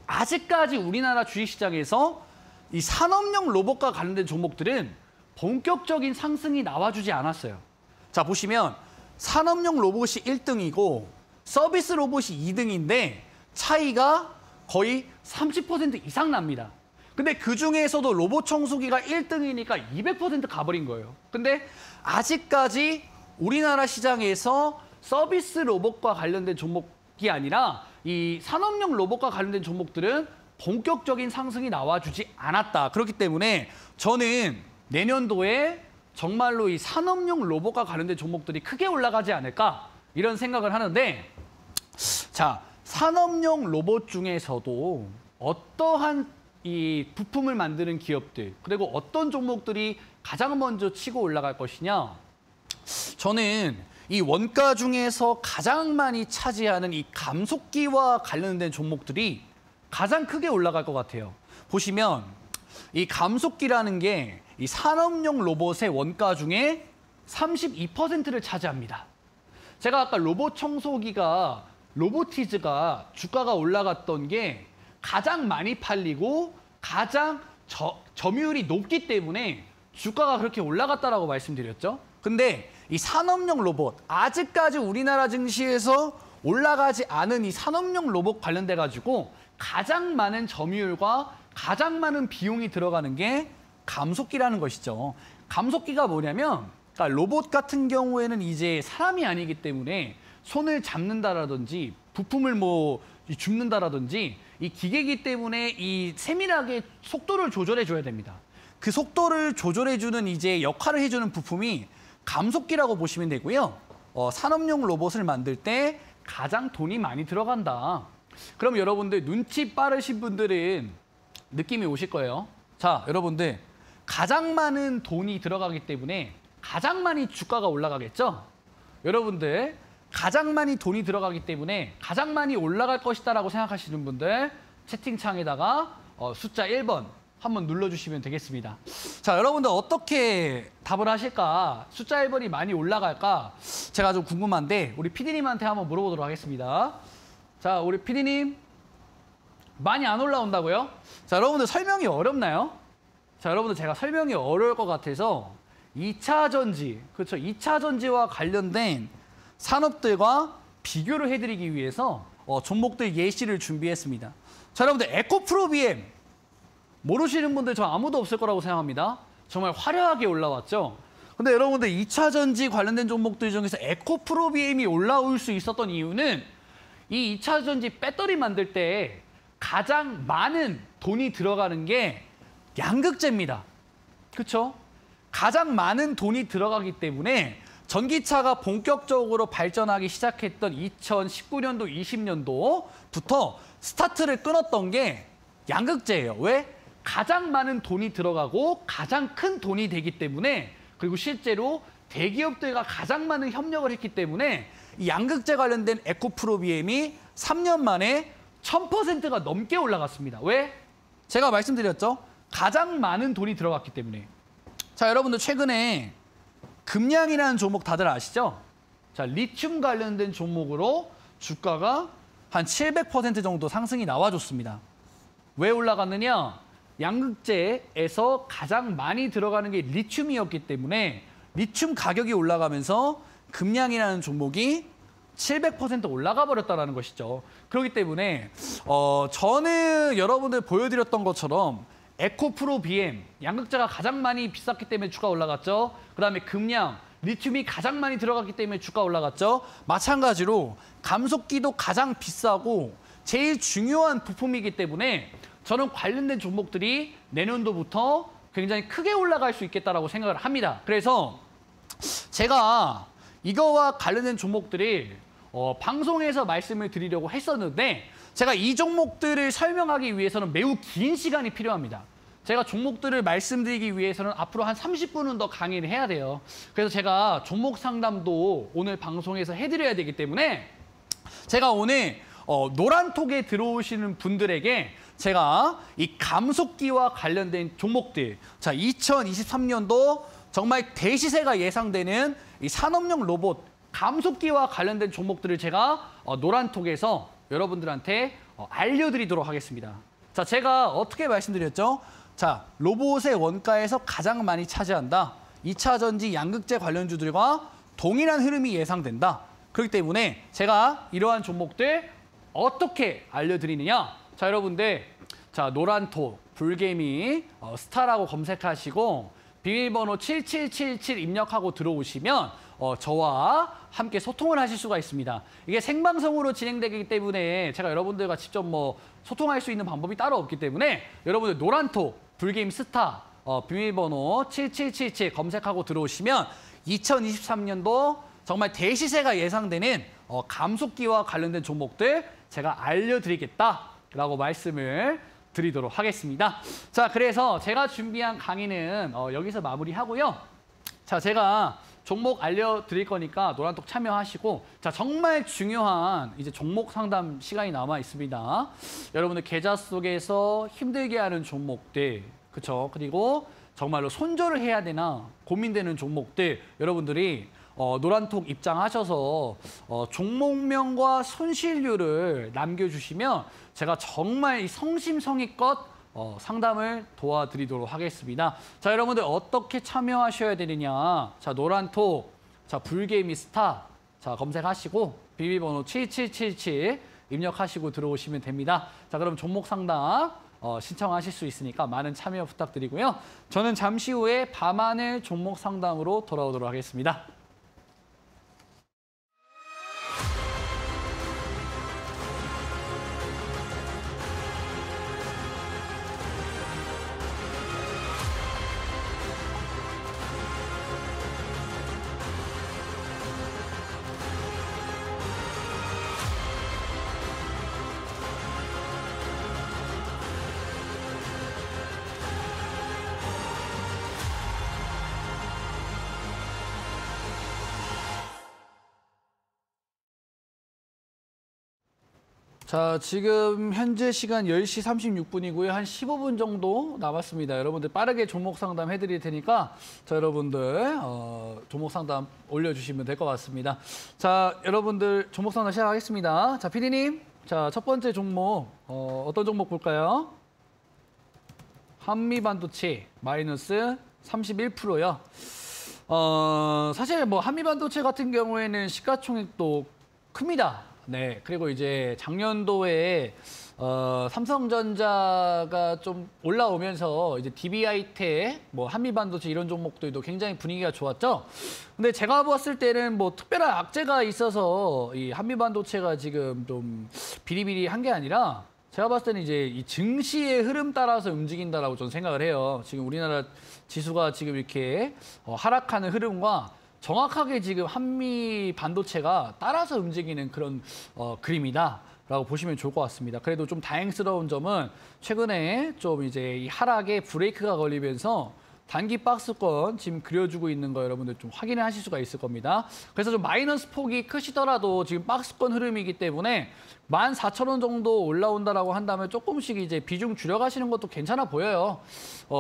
아직까지 우리나라 주식시장에서 이 산업용 로봇과 관련된 종목들은 본격적인 상승이 나와주지 않았어요. 자, 보시면 산업용 로봇이 1등이고 서비스 로봇이 2등인데 차이가 거의 30% 이상 납니다. 근데 그중에서도 로봇 청소기가 1등이니까 200% 가버린 거예요. 근데 아직까지 우리나라 시장에서 서비스 로봇과 관련된 종목이 아니라 이 산업용 로봇과 관련된 종목들은 본격적인 상승이 나와주지 않았다. 그렇기 때문에 저는 내년도에 정말로 이 산업용 로봇과 관련된 종목들이 크게 올라가지 않을까 이런 생각을 하는데, 자, 산업용 로봇 중에서도 어떠한 이 부품을 만드는 기업들, 그리고 어떤 종목들이 가장 먼저 치고 올라갈 것이냐. 저는 이 원가 중에서 가장 많이 차지하는 이 감속기와 관련된 종목들이 가장 크게 올라갈 것 같아요. 보시면 이 감속기라는 게 이 산업용 로봇의 원가 중에 32%를 차지합니다. 제가 아까 로봇 청소기가 로보티즈가 주가가 올라갔던 게 가장 많이 팔리고 가장 점유율이 높기 때문에 주가가 그렇게 올라갔다라고 말씀드렸죠. 근데 이 산업용 로봇, 아직까지 우리나라 증시에서 올라가지 않은 이 산업용 로봇 관련돼 가지고 가장 많은 점유율과 가장 많은 비용이 들어가는 게 감속기라는 것이죠. 감속기가 뭐냐면, 그러니까 로봇 같은 경우에는 이제 사람이 아니기 때문에 손을 잡는다라든지 부품을 뭐 줍는다라든지 이 기계이기 때문에 이 세밀하게 속도를 조절해 줘야 됩니다. 그 속도를 조절해 주는 이제 역할을 해주는 부품이 감속기라고 보시면 되고요. 산업용 로봇을 만들 때 가장 돈이 많이 들어간다. 그럼 여러분들 눈치 빠르신 분들은 느낌이 오실 거예요. 자, 여러분들 가장 많은 돈이 들어가기 때문에 가장 많이 주가가 올라가겠죠? 여러분들 가장 많이 돈이 들어가기 때문에 가장 많이 올라갈 것이다라고 생각하시는 분들 채팅창에다가 숫자 1번 한번 눌러주시면 되겠습니다. 자, 여러분들 어떻게 답을 하실까? 숫자 1번이 많이 올라갈까? 제가 좀 궁금한데 우리 PD님한테 한번 물어보도록 하겠습니다. 자, 우리 PD님 많이 안 올라온다고요? 자, 여러분들 설명이 어렵나요? 자, 여러분들 제가 설명이 어려울 것 같아서 2차 전지, 그렇죠? 2차 전지와 관련된 산업들과 비교를 해드리기 위해서 종목들 예시를 준비했습니다. 자, 여러분들 에코프로비엠 모르시는 분들 저 아무도 없을 거라고 생각합니다. 정말 화려하게 올라왔죠. 근데 여러분들 2차 전지 관련된 종목들 중에서 에코프로비엠이 올라올 수 있었던 이유는 이 2차 전지 배터리 만들 때 가장 많은 돈이 들어가는 게 양극재입니다. 그렇죠? 가장 많은 돈이 들어가기 때문에 전기차가 본격적으로 발전하기 시작했던 2019년도, 20년도부터 스타트를 끊었던 게 양극재예요. 왜? 가장 많은 돈이 들어가고 가장 큰 돈이 되기 때문에, 그리고 실제로 대기업들과 가장 많은 협력을 했기 때문에 이 양극재 관련된 에코프로비엠이 3년 만에 1000%가 넘게 올라갔습니다. 왜? 제가 말씀드렸죠. 가장 많은 돈이 들어갔기 때문에. 자, 여러분들 최근에 금양이라는 종목 다들 아시죠? 자, 리튬 관련된 종목으로 주가가 한 700% 정도 상승이 나와줬습니다. 왜 올라갔느냐? 양극재에서 가장 많이 들어가는 게 리튬이었기 때문에 리튬 가격이 올라가면서 금양이라는 종목이 700% 올라가 버렸다는 것이죠. 그렇기 때문에 저는 여러분들 보여드렸던 것처럼 에코프로비엠, 양극재가 가장 많이 비쌌기 때문에 주가 올라갔죠. 그다음에 금양, 리튬이 가장 많이 들어갔기 때문에 주가 올라갔죠. 마찬가지로 감속기도 가장 비싸고 제일 중요한 부품이기 때문에 저는 관련된 종목들이 내년도부터 굉장히 크게 올라갈 수 있겠다라고 생각을 합니다. 그래서 제가 이거와 관련된 종목들을 방송에서 말씀을 드리려고 했었는데 제가 이 종목들을 설명하기 위해서는 매우 긴 시간이 필요합니다. 제가 종목들을 말씀드리기 위해서는 앞으로 한 30분은 더 강의를 해야 돼요. 그래서 제가 종목 상담도 오늘 방송에서 해드려야 되기 때문에 제가 오늘 노란톡에 들어오시는 분들에게 제가 이 감속기와 관련된 종목들, 자, 2023년도 정말 대시세가 예상되는 이 산업용 로봇, 감속기와 관련된 종목들을 제가 노란톡에서 여러분들한테 알려드리도록 하겠습니다. 자, 제가 어떻게 말씀드렸죠? 자, 로봇의 원가에서 가장 많이 차지한다. 2차 전지 양극재 관련주들과 동일한 흐름이 예상된다. 그렇기 때문에 제가 이러한 종목들 어떻게 알려드리느냐? 자, 여러분들, 자, 노란톡 불개미 스타라고 검색하시고 비밀번호 7777 입력하고 들어오시면 저와 함께 소통을 하실 수가 있습니다. 이게 생방송으로 진행되기 때문에 제가 여러분들과 직접 뭐 소통할 수 있는 방법이 따로 없기 때문에 여러분들 노란톡 불개미 스타 비밀번호 7777 검색하고 들어오시면 2023년도 정말 대시세가 예상되는 감속기와 관련된 종목들 제가 알려드리겠다라고 말씀을 드리도록 하겠습니다. 자, 그래서 제가 준비한 강의는 여기서 마무리하고요. 자, 제가 종목 알려드릴 거니까 노란톡 참여하시고, 자, 정말 중요한 이제 종목 상담 시간이 남아 있습니다. 여러분들 계좌 속에서 힘들게 하는 종목들, 그렇죠? 그리고 정말로 손절을 해야 되나 고민되는 종목들 여러분들이 노란톡 입장하셔서 종목명과 손실률을 남겨주시면 제가 정말 이 성심성의껏 상담을 도와드리도록 하겠습니다. 자, 여러분들 어떻게 참여하셔야 되느냐. 자, 노란톡, 자, 불개미 스타, 자, 검색하시고 비밀번호 7777 입력하시고 들어오시면 됩니다. 자, 그럼 종목 상담 신청하실 수 있으니까 많은 참여 부탁드리고요. 저는 잠시 후에 밤하늘 종목 상담으로 돌아오도록 하겠습니다. 자, 지금 현재 시간 10시 36분이고요. 한 15분 정도 남았습니다. 여러분들 빠르게 종목 상담 해드릴 테니까 자, 여러분들 종목 상담 올려주시면 될 것 같습니다. 자, 여러분들 종목 상담 시작하겠습니다. 자, PD님, 자, 첫 번째 종목 어떤 종목 볼까요? 한미반도체 마이너스 31%요. 사실 뭐 한미반도체 같은 경우에는 시가총액도 큽니다. 네, 그리고 이제 작년도에 삼성전자가 좀 올라오면서 이제 DB하이텍, 뭐 한미반도체 이런 종목들도 굉장히 분위기가 좋았죠. 근데 제가 봤을 때는 뭐 특별한 악재가 있어서 이 한미반도체가 지금 좀 비리비리한 게 아니라 제가 봤을 때는 이제 이 증시의 흐름 따라서 움직인다라고 저는 생각을 해요. 지금 우리나라 지수가 지금 이렇게 하락하는 흐름과 정확하게 지금 한미 반도체가 따라서 움직이는 그런 그림이다라고 보시면 좋을 것 같습니다. 그래도 좀 다행스러운 점은 최근에 좀 이제 이 하락에 브레이크가 걸리면서 단기 박스권 지금 그려주고 있는 거 여러분들 좀 확인을 하실 수가 있을 겁니다. 그래서 좀 마이너스 폭이 크시더라도 지금 박스권 흐름이기 때문에 14,000원 정도 올라온다라고 한다면 조금씩 이제 비중 줄여가시는 것도 괜찮아 보여요.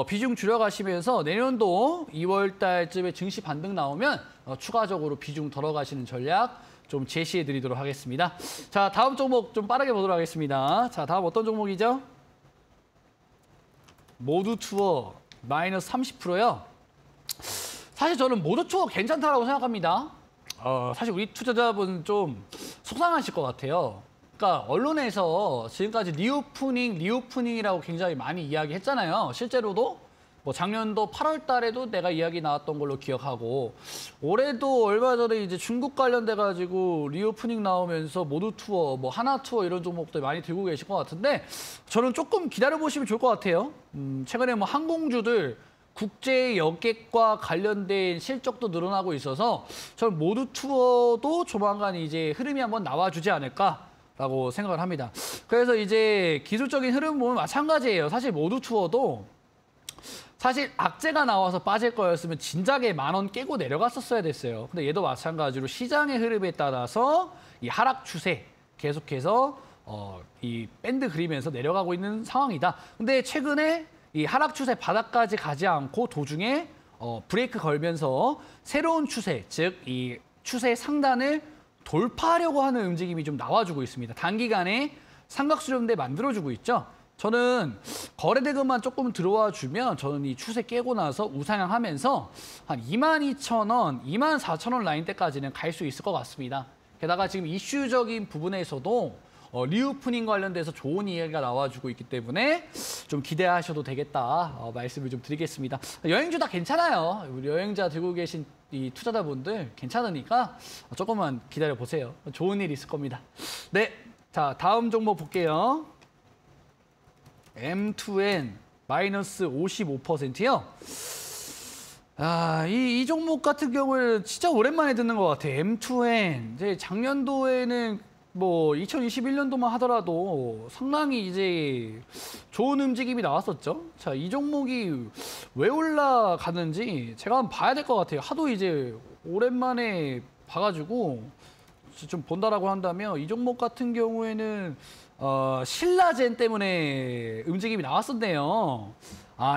비중 줄여가시면서 내년도 2월 달쯤에 증시 반등 나오면 추가적으로 비중 덜어가시는 전략 좀 제시해 드리도록 하겠습니다. 자, 다음 종목 좀 빠르게 보도록 하겠습니다. 자, 다음 어떤 종목이죠? 모두투어 마이너스 30%요. 사실 저는 모두투어 괜찮다라고 생각합니다. 사실 우리 투자자분 좀 속상하실 것 같아요. 그러니까 언론에서 지금까지 리오프닝이라고 굉장히 많이 이야기했잖아요. 실제로도 뭐 작년도 8월 달에도 내가 이야기 나왔던 걸로 기억하고 올해도 얼마 전에 이제 중국 관련돼 가지고 리오프닝 나오면서 모두투어, 뭐 하나투어 이런 종목들 많이 들고 계실 것 같은데 저는 조금 기다려 보시면 좋을 것 같아요. 최근에 뭐 항공주들 국제 여객과 관련된 실적도 늘어나고 있어서 저는 모두투어도 조만간 이제 흐름이 한번 나와주지 않을까라고 생각을 합니다. 그래서 이제 기술적인 흐름 보면 마찬가지예요. 사실 모두투어도 사실 악재가 나와서 빠질 거였으면 진작에 10,000원 깨고 내려갔었어야 됐어요. 근데 얘도 마찬가지로 시장의 흐름에 따라서 이 하락 추세 계속해서 이 밴드 그리면서 내려가고 있는 상황이다. 근데 최근에 이 하락 추세 바닥까지 가지 않고 도중에 브레이크 걸면서 새로운 추세, 즉 이 추세 상단을 돌파하려고 하는 움직임이 좀 나와주고 있습니다. 단기간에 삼각수렴대 만들어주고 있죠. 저는 거래대금만 조금 들어와 주면 저는 이 추세 깨고 나서 우상향하면서 한 22,000원, 24,000원 라인대까지는 갈 수 있을 것 같습니다. 게다가 지금 이슈적인 부분에서도 리오프닝 관련돼서 좋은 이야기가 나와주고 있기 때문에 좀 기대하셔도 되겠다 말씀을 좀 드리겠습니다. 여행주 다 괜찮아요. 우리 여행자 들고 계신 이 투자자분들 괜찮으니까 조금만 기다려 보세요. 좋은 일 있을 겁니다. 네, 자 다음 종목 볼게요. M2N 마이너스 55%요. 이 종목 같은 경우에는 진짜 오랜만에 듣는 것 같아요. M2N. 이제 작년도에는 뭐 2021년도만 하더라도 상당히 이제 좋은 움직임이 나왔었죠. 자, 이 종목이 왜 올라가는지 제가 한번 봐야 될 것 같아요. 하도 이제 오랜만에 봐가지고 좀 본다라고 한다면 이 종목 같은 경우에는 신라젠 때문에 움직임이 나왔었네요.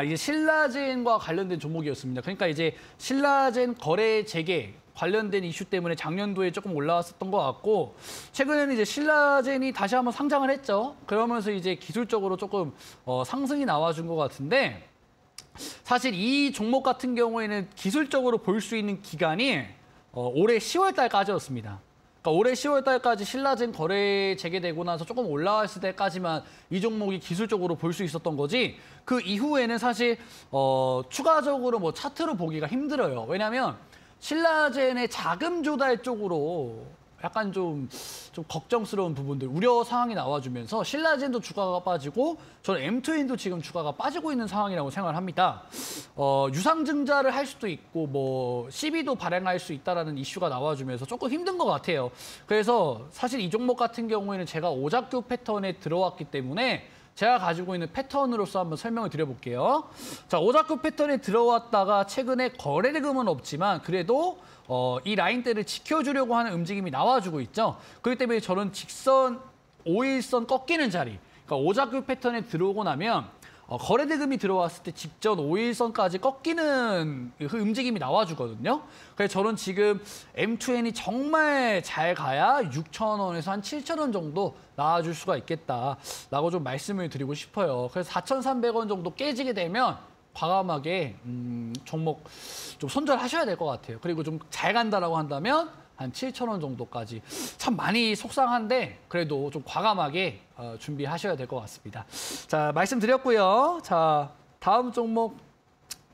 이제 신라젠과 관련된 종목이었습니다. 그러니까 이제 신라젠 거래 재개 관련된 이슈 때문에 작년도에 조금 올라왔었던 것 같고 최근에는 이제 신라젠이 다시 한번 상장을 했죠. 그러면서 이제 기술적으로 조금 상승이 나와준 것 같은데 사실 이 종목 같은 경우에는 기술적으로 볼 수 있는 기간이 올해 10월 달까지였습니다. 그러니까 올해 10월 달까지 신라젠 거래 재개되고 나서 조금 올라왔을 때까지만 이 종목이 기술적으로 볼 수 있었던 거지 그 이후에는 사실 추가적으로 뭐 차트로 보기가 힘들어요. 왜냐하면 신라젠의 자금 조달 쪽으로 약간 좀 걱정스러운 부분들, 우려 상황이 나와주면서 신라젠도 주가가 빠지고 저는 M2N도 지금 주가가 빠지고 있는 상황이라고 생각을 합니다. 유상증자를 할 수도 있고 뭐 CB도 발행할 수 있다라는 이슈가 나와주면서 조금 힘든 것 같아요. 그래서 사실 이 종목 같은 경우에는 제가 오작교 패턴에 들어왔기 때문에 제가 가지고 있는 패턴으로서 한번 설명을 드려볼게요. 자, 오작교 패턴에 들어왔다가 최근에 거래대금은 없지만 그래도 이 라인대를 지켜주려고 하는 움직임이 나와주고 있죠. 그렇기 때문에 저는 직선 5일선 꺾이는 자리, 그러니까 오작교 패턴에 들어오고 나면 거래대금이 들어왔을 때 직전 5일선까지 꺾이는 그 움직임이 나와주거든요. 그래서 저는 지금 M2N이 정말 잘 가야 6,000원에서 한 7,000원 정도 나와줄 수가 있겠다라고 좀 말씀을 드리고 싶어요. 그래서 4,300원 정도 깨지게 되면 과감하게 종목 좀 손절하셔야 될 것 같아요. 그리고 좀 잘 간다라고 한다면 한 7,000원 정도까지. 참 많이 속상한데 그래도 좀 과감하게 준비하셔야 될 것 같습니다. 자, 말씀드렸고요. 자, 다음 종목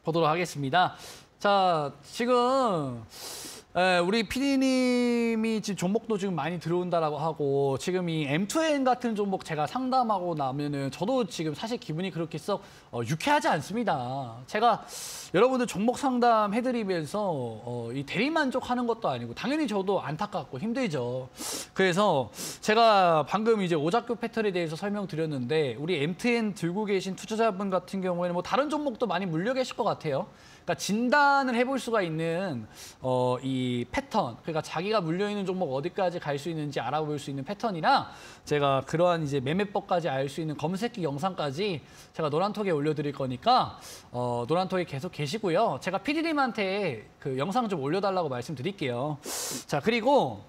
보도록 하겠습니다. 자, 지금 우리 PD님이 지금 종목도 지금 많이 들어온다라고 하고 지금 이 M2N 같은 종목 제가 상담하고 나면은 저도 지금 사실 기분이 그렇게 썩 유쾌하지 않습니다. 제가 여러분들 종목 상담 해드리면서 이 대리만족하는 것도 아니고 당연히 저도 안타깝고 힘들죠. 그래서 제가 방금 이제 오작교 패턴에 대해서 설명드렸는데 우리 M2N 들고 계신 투자자분 같은 경우에는 뭐 다른 종목도 많이 물려 계실 것 같아요. 그러니까 진단을 해볼 수가 있는 이 패턴, 그러니까 자기가 물려있는 종목 어디까지 갈 수 있는지 알아볼 수 있는 패턴이랑 제가 그러한 이제 매매법까지 알 수 있는 검색기 영상까지 제가 노란톡에 올려드릴 거니까 노란톡에 계속 계시고요. 제가 PD님한테 그 영상 좀 올려달라고 말씀드릴게요. 자, 그리고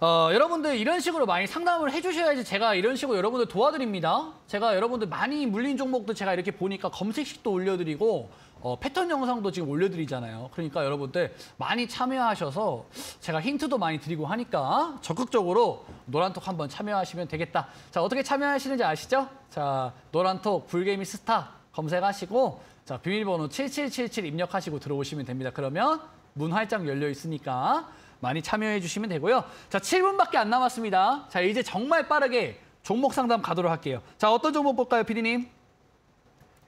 여러분들 이런 식으로 많이 상담을 해주셔야지 제가 이런 식으로 여러분들 도와드립니다. 제가 여러분들 많이 물린 종목도 제가 이렇게 보니까 검색식도 올려드리고 패턴 영상도 지금 올려드리잖아요. 그러니까 여러분들 많이 참여하셔서 제가 힌트도 많이 드리고 하니까 적극적으로 노란톡 한번 참여하시면 되겠다. 자, 어떻게 참여하시는지 아시죠? 자, 노란톡 불개미 스타 검색하시고 자, 비밀번호 7777 입력하시고 들어오시면 됩니다. 그러면 문 활짝 열려 있으니까 많이 참여해 주시면 되고요. 자, 7분밖에 안 남았습니다. 자, 이제 정말 빠르게 종목 상담 가도록 할게요. 자, 어떤 종목 볼까요, PD님?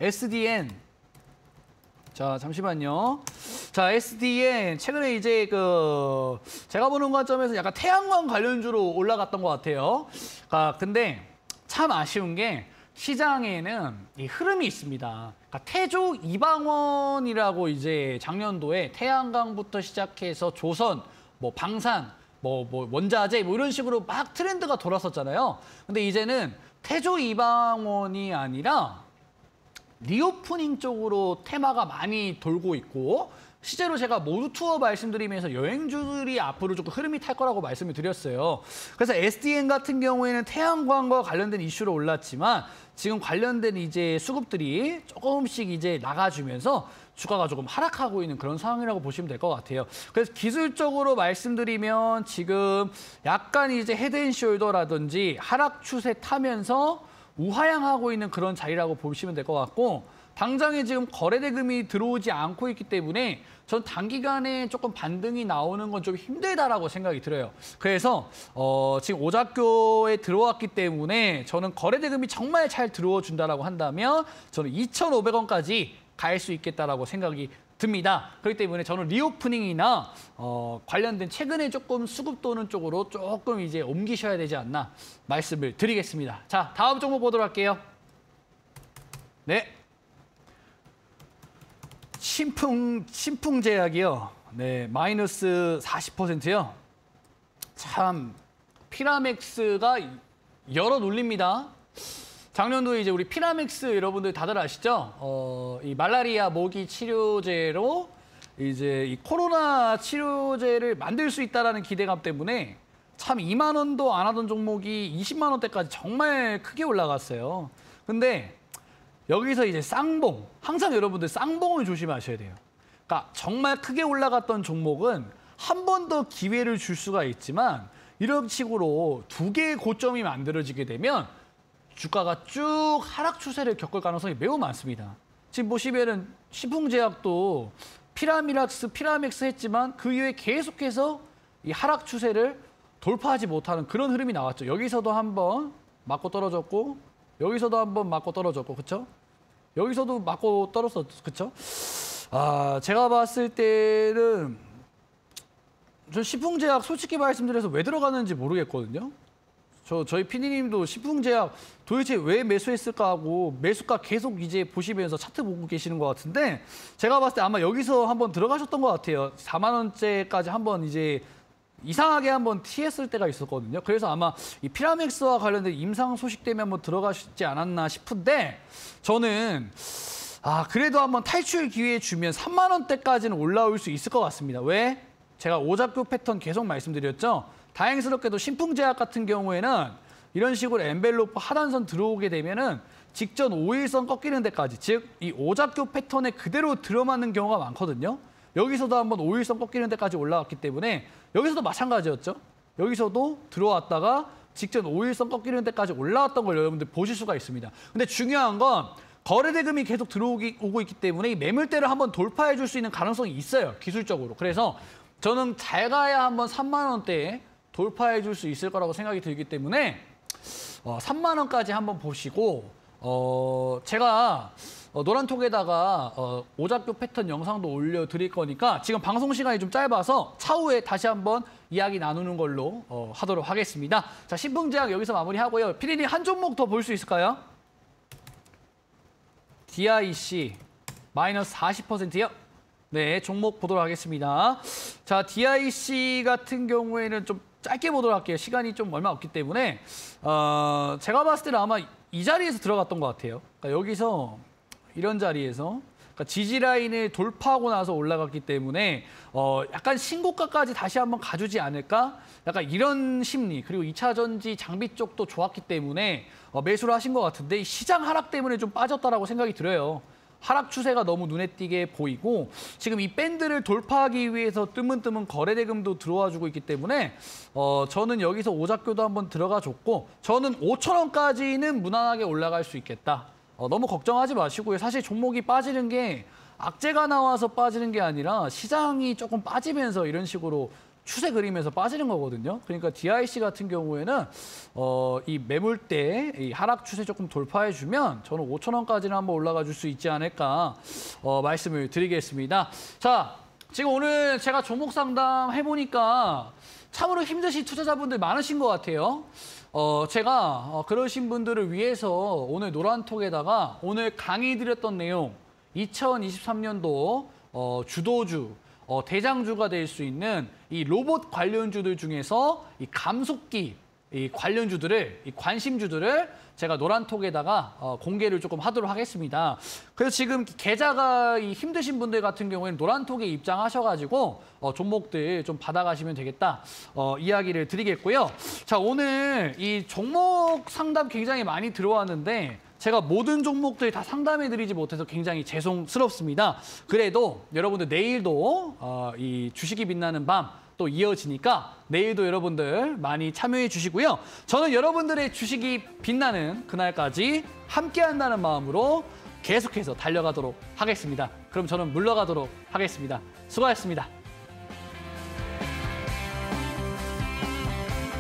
SDN. 자, 잠시만요. 자, SDN 최근에 이제 제가 보는 관점에서 약간 태양광 관련주로 올라갔던 것 같아요. 근데 참 아쉬운 게 시장에는 이 흐름이 있습니다. 그러니까 태조 이방원이라고 이제 작년도에 태양광부터 시작해서 조선, 뭐 방산, 뭐 원자재 뭐 이런 식으로 막 트렌드가 돌았었잖아요. 근데 이제는 태조 이방원이 아니라 리오프닝 쪽으로 테마가 많이 돌고 있고 실제로 제가 모두 투어 말씀드리면서 여행주들이 앞으로 조금 흐름이 탈 거라고 말씀을 드렸어요. 그래서 SDN 같은 경우에는 태양광과 관련된 이슈로 올랐지만 지금 관련된 이제 수급들이 조금씩 이제 나가주면서 주가가 조금 하락하고 있는 그런 상황이라고 보시면 될 것 같아요. 그래서 기술적으로 말씀드리면 지금 약간 이제 헤드앤숄더라든지 하락 추세 타면서 우하향하고 있는 그런 자리라고 보시면 될 것 같고 당장에 지금 거래대금이 들어오지 않고 있기 때문에 전 단기간에 조금 반등이 나오는 건 좀 힘들다라고 생각이 들어요. 그래서 지금 오작교에 들어왔기 때문에 저는 거래대금이 정말 잘 들어와 준다라고 한다면 저는 2,500원까지 갈 수 있겠다라고 생각이 듭니다. 그렇기 때문에 저는 리오프닝이나 관련된 최근에 조금 수급 도는 쪽으로 조금 이제 옮기셔야 되지 않나 말씀을 드리겠습니다. 자, 다음 종목 보도록 할게요. 네. 신풍제약이요. 네, 마이너스 40%요. 참 피라맥스가 여러 놀립니다. 작년도에 이제 우리 피라맥스 여러분들 다들 아시죠? 이 말라리아 모기 치료제로 이제 이 코로나 치료제를 만들 수 있다라는 기대감 때문에 참 2만 원도 안 하던 종목이 20만 원대까지 정말 크게 올라갔어요. 근데 여기서 이제 쌍봉, 항상 여러분들 쌍봉을 조심하셔야 돼요. 그러니까 정말 크게 올라갔던 종목은 한 번 더 기회를 줄 수가 있지만 이런 식으로 두 개의 고점이 만들어지게 되면 주가가 쭉 하락 추세를 겪을 가능성이 매우 많습니다. 지금 보시면은 신풍제약도 피라맥스 했지만 그 이후에 계속해서 이 하락 추세를 돌파하지 못하는 그런 흐름이 나왔죠. 여기서도 한번 맞고 떨어졌고 여기서도 한번 맞고 떨어졌고 그렇죠? 여기서도 맞고 떨어졌어 그렇죠? 아, 제가 봤을 때는 전 신풍제약 솔직히 말씀드려서 왜 들어가는지 모르겠거든요. 저희 PD님도 신풍제약 도대체 왜 매수했을까 하고 매수가 계속 이제 보시면서 차트 보고 계시는 것 같은데 제가 봤을 때 아마 여기서 한번 들어가셨던 것 같아요. 4만 원대까지 한번 이제 이상하게 한번 티했을 때가 있었거든요. 그래서 아마 이 피라맥스와 관련된 임상 소식 때문에 한번 들어가시지 않았나 싶은데 저는 그래도 한번 탈출 기회 주면 3만 원대까지는 올라올 수 있을 것 같습니다. 왜? 제가 오작교 패턴 계속 말씀드렸죠. 다행스럽게도 신풍제약 같은 경우에는 이런 식으로 엔벨로프 하단선 들어오게 되면은 직전 5일선 꺾이는 데까지 즉 이 오작교 패턴에 그대로 들어맞는 경우가 많거든요. 여기서도 한번 5일선 꺾이는 데까지 올라왔기 때문에 여기서도 마찬가지였죠. 여기서도 들어왔다가 직전 5일선 꺾이는 데까지 올라왔던 걸 여러분들 보실 수가 있습니다. 근데 중요한 건 거래대금이 계속 오고 있기 때문에 이 매물대를 한번 돌파해 줄 수 있는 가능성이 있어요. 기술적으로. 그래서 저는 잘 가야 한번 3만 원대에 돌파해 줄 수 있을 거라고 생각이 들기 때문에 3만 원까지 한번 보시고 제가 노란톡에다가 오작교 패턴 영상도 올려드릴 거니까 지금 방송 시간이 좀 짧아서 차후에 다시 한번 이야기 나누는 걸로 하도록 하겠습니다. 자, 신풍제약 여기서 마무리하고요. 피디님 한 종목 더 볼 수 있을까요? DIC 마이너스 40%요. 네, 종목 보도록 하겠습니다. 자, DIC 같은 경우에는 좀 짧게 보도록 할게요. 시간이 좀 얼마 없기 때문에 제가 봤을 때는 아마 이 자리에서 들어갔던 것 같아요. 그러니까 여기서 이런 자리에서 그러니까 지지 라인을 돌파하고 나서 올라갔기 때문에 약간 신고가까지 다시 한번 가주지 않을까? 약간 이런 심리 그리고 2차 전지 장비 쪽도 좋았기 때문에 매수를 하신 것 같은데 시장 하락 때문에 좀 빠졌다라고 생각이 들어요. 하락 추세가 너무 눈에 띄게 보이고 지금 이 밴드를 돌파하기 위해서 뜨문뜨문 거래대금도 들어와주고 있기 때문에 저는 여기서 오작교도 한번 들어가 줬고 저는 5천 원까지는 무난하게 올라갈 수 있겠다. 너무 걱정하지 마시고요. 사실 종목이 빠지는 게 악재가 나와서 빠지는 게 아니라 시장이 조금 빠지면서 이런 식으로 추세 그리면서 빠지는 거거든요. 그러니까 DIC 같은 경우에는 이 매물대 이 하락 추세 조금 돌파해주면 저는 5천 원까지는 한번 올라가 줄 수 있지 않을까 말씀을 드리겠습니다. 자, 지금 오늘 제가 종목 상담 해보니까 참으로 힘드신 투자자분들 많으신 것 같아요. 제가 그러신 분들을 위해서 오늘 노란톡에다가 오늘 강의 드렸던 내용 2023년도 주도주 대장주가 될 수 있는 이 로봇 관련주들 중에서 이 감속기 이 관련주들을, 이 관심주들을 제가 노란톡에다가 공개를 조금 하도록 하겠습니다. 그래서 지금 계좌가 힘드신 분들 같은 경우에는 노란톡에 입장하셔가지고 종목들 좀 받아가시면 되겠다 이야기를 드리겠고요. 자, 오늘 이 종목 상담 굉장히 많이 들어왔는데 제가 모든 종목들 다 상담해드리지 못해서 굉장히 죄송스럽습니다. 그래도 여러분들 내일도 이 주식이 빛나는 밤 또 이어지니까 내일도 여러분들 많이 참여해 주시고요. 저는 여러분들의 주식이 빛나는 그날까지 함께한다는 마음으로 계속해서 달려가도록 하겠습니다. 그럼 저는 물러가도록 하겠습니다. 수고하셨습니다.